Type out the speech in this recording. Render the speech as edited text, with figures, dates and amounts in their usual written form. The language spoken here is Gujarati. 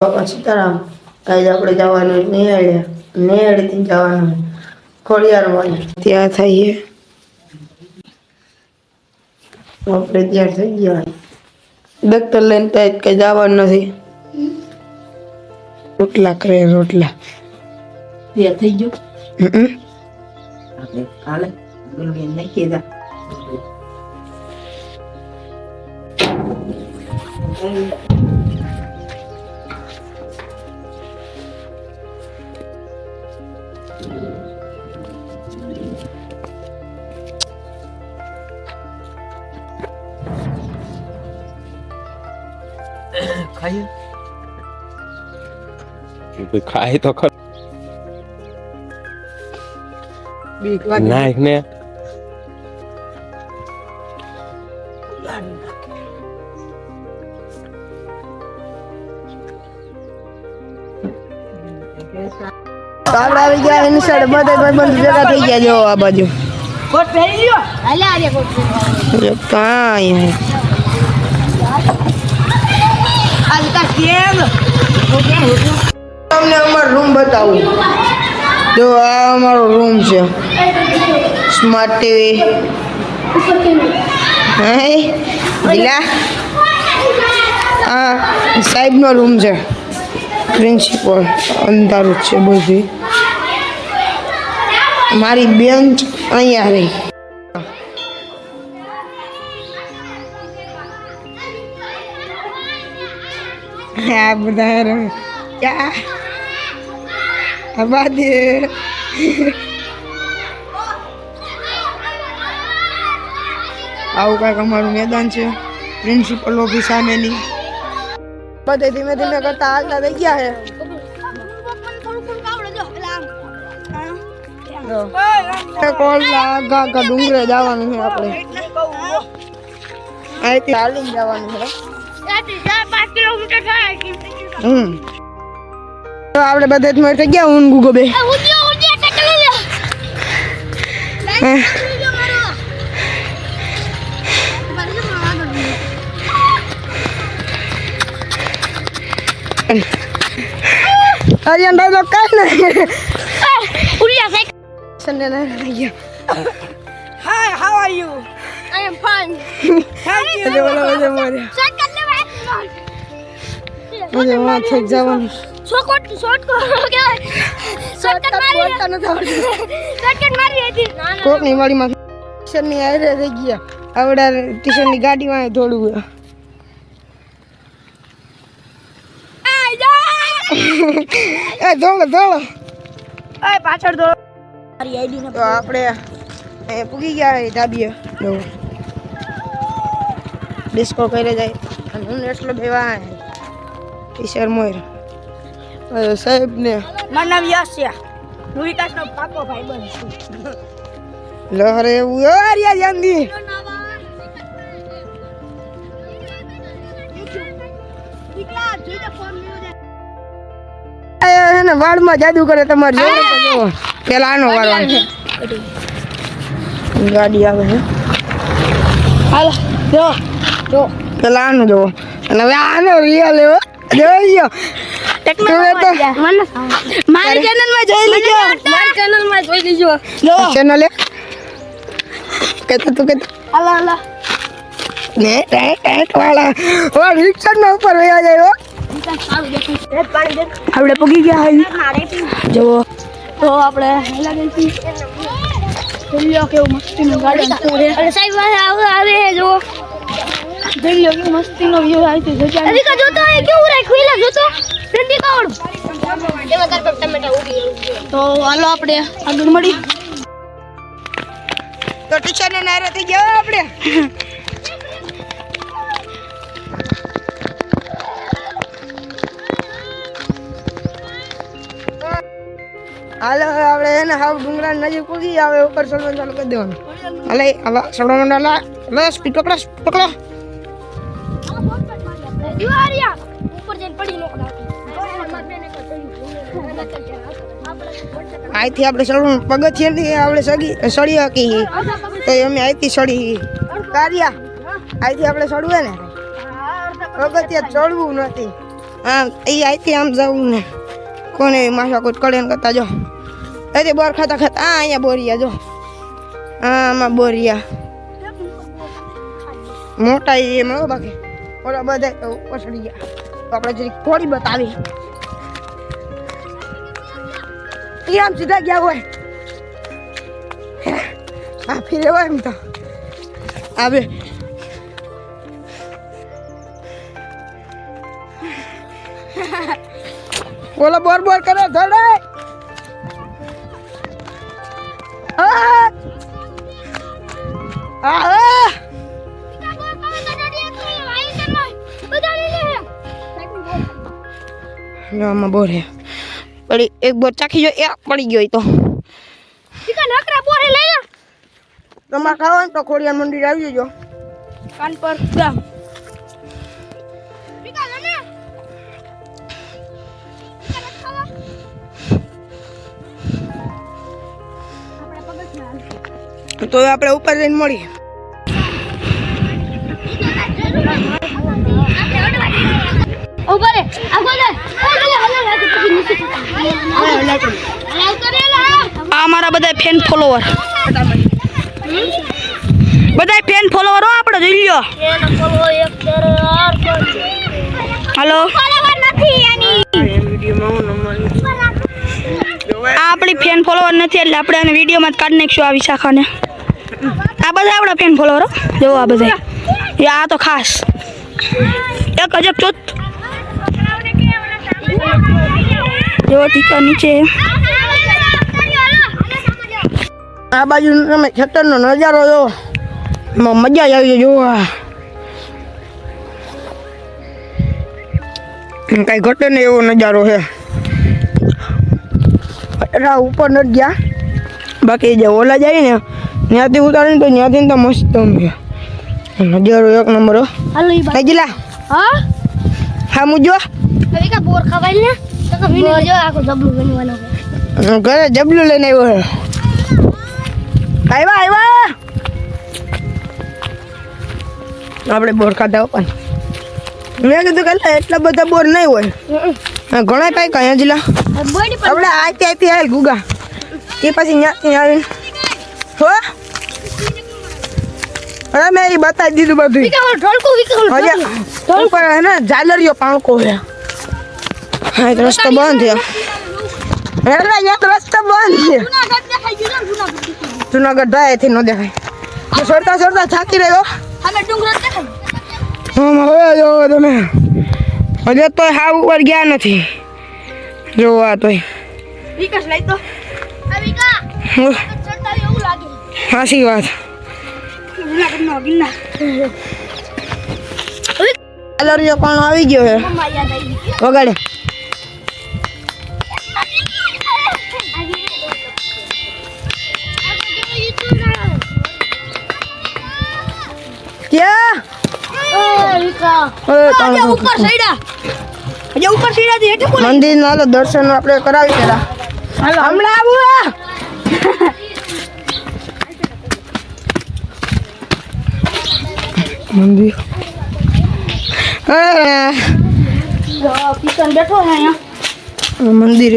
બાપા સીતારામ આજે આપણે જવાનું નેહળીથી જવાનું ખોડિયારમાં ત્યાં થઈએ આપણે ત્યાં થઈ ગયા દફતર લઈને ત્યાં કઈ જવાનું નથી રોટલા કરે રોટલા ત્યાં થઈ ગયું કાલે નાખી દા ખાય તો ખર બીક લાગે નાખ ને આપણે આવી ગયા એની સાઈડ બધા બંધ ભેગા થઈ ગયા જો આ બાજુ કોટ પહેરી લ્યો હાલે આરે કોટ પહેરી કાંઈ આલકા કેમ તમને અમારો રૂમ બતાવું જો આ અમારો રૂમ છે સ્માર્ટ ટીવી હે દિલા આ સાહેબનો રૂમ છે પ્રિન્સિપલ અંધારું છે બધું મારી બેન્ચ અહીંયા રહી આ બધા ક્યાં આબાદ આવું કાંઈક અમારું મેદાન છે પ્રિન્સિપલ ઓફિસ સામેની બધે ધીમે ધીમે કરતા આગળ થઈ ગયા છે કોલા ડુંગરે જવાનું છે આપણે અહીંથી હાલીને જવાનું છે તો આપણે બધા જ થઈ ગયા હું ગુગો બે Arian dah kan? Ulia saya. Sendiri lagi. Hi, how are you? I am fine. Thank you. Ada mana? Shot कर ले भाई. Ada mana cek jawan? Shot को क्या? Shot कर मारी. Shot कर मारी है थी. Kok ni wali mak. टीशन ની આરે થઈ ગયા આવડા ટીશન ની ગાડીમાં થોડું એ દોડો એ પાછળ દો મારી આઈડી ને તો આપણે પૂગી ગયા ધાબીએ જો ડિસ્કો કરે જાય અને હું એટલો બેવા ટીશર મોર સાહેબ ને મારું નામ યશ છે હું વિકાસનો પાકો ભાઈબંધ છું લહરે એવું યાર જલ્દી દીકરા જોઈ તો ફોન લ્યો એને વાળમાં જાદુ કરે તમારે જોડે તો જો પેલા આનો વાળવાનો ગાડી આવે છે હાલો જો પેલા આનો જો અને હવે આનો રિયલ એવો જોઈયો મારી ચેનલમાં જોઈ લીજો ચેનલ કેતો તું કે હાલો ને ટેટ વાળા ઓ રિક્ષા ના ઉપર વયા જાય હો આપણે પગી ગયા હઈ જો તો આપણે હેલા ગઈ જોઈ કેવું મસ્તીનું ગાર્ડન છે અરે સાહેબ આવે જો જોઈ લો કે મસ્તીનો વ્યૂ આવી છે જોજો અરે કા જોતો એ કેવું રાખ્યું એલા જોતો રંડી કાવડ એમાં તાર પર ટમેટા ઉડી તો હાલો આપણે આગળ મળી તો ટીચર ને નારે થઈ ગયા આપણે હાલો આપણે એને હાવ ડુંગરા નજીક પૂગી આવે ઉપર ચડવાનું ચાલુ કરી દેવાનું હાલે હાલો ચડવાનું હાલો બસ સ્પીડ પકડો યુઆરિયા ઉપર જઈને પડી નો અહીંથી આપણે ચડવાનું પગથિયાથી આપણે સડી હકી તો અમે અહીંથી સડી કાર્યા અહીંથી આપણે ચડવું ને પગથિયા ચડવું નથી એ અહીંથી આમ જવું ને કોને માથાકૂટ કરે ને કરતા જો અહીંથી બોર ખાતા ખાતા અહીંયા બોરિયા જો આમાં બોરિયા મોટા એમાં બાકી ઓલા બધા પસડી ગયા તો આપણે જરીક થોડી બતાવી એ આમ સીધા ગયા હોય હા ફિરે હોય એમ તો આવે ઓલો બોર બોર કરે ધડે આમાં બોર હે પડી એક બોર ચાખી જો એક પડી ગયો તો તમારે ખાવા તો ખોડિયાર મંદિર આવી જજો કાનપર ગામ તો આપણે ઉપર જઈને મળીએ આ મારા બધા ફેન ફોલોવર બધા ફેન ફોલોવર હો આપણે જોઈ લ્યો હાલો આપણી ફેન ફોલોવર નથી એટલે આપણે આને વિડીયોમાં જ કાઢી નાખીશું આ વિશાખાને આ બધા આપણા ફેન ફોલોવર જો આ બધા આ તો ખાસ એક અજબ ચોથ જો ટીકા નીચે આ બાજુ તમે ખેતરનો નજારો જો મજા જ આવી જોવા કઈ ઘટે ને એવો નજારો છે ઉપર નથી ગયા બાકી જે ઓલા જાય ને ત્યાંથી ઉતારે ને તો ત્યાંથી તો મસ્ત નજારો એક નંબર નજીલા હા મુજો બોર ખવાય ને ઘરે જબલું લઈને આવ્યો આવ્યા આપણે બોર ખાધા પણ મેં કીધું કે એટલા બધા બોર નહીં હોય ઘણા કઈ કયા જિલ્લા આપણે આથી આવેલ ગુગા એ પછી ત્યાંથી આવીને હો અરે મેં એ બતાવી દીધું બધું ઉપર હે ને ઝાલરીઓ પાંખો છે હા રસ્તો બંધ થયો એટલે એક રસ્તો બંધ છે જુનાગઢ જાય એથી ન દેખાય સરતા સરતા થાકી રહ્યો હવે જો તમે હજે તો હાવ ઉપર ગયા નથી જોવા તોય સાચી વાત કલરિયો પણ આવી ગયો છે વગાડે ક્યાં મંદિર ના દર્શન આપણે કરાવી પેલા હમણાં આવું મંદિર કિશન બેઠો છે અહીંયા મંદિર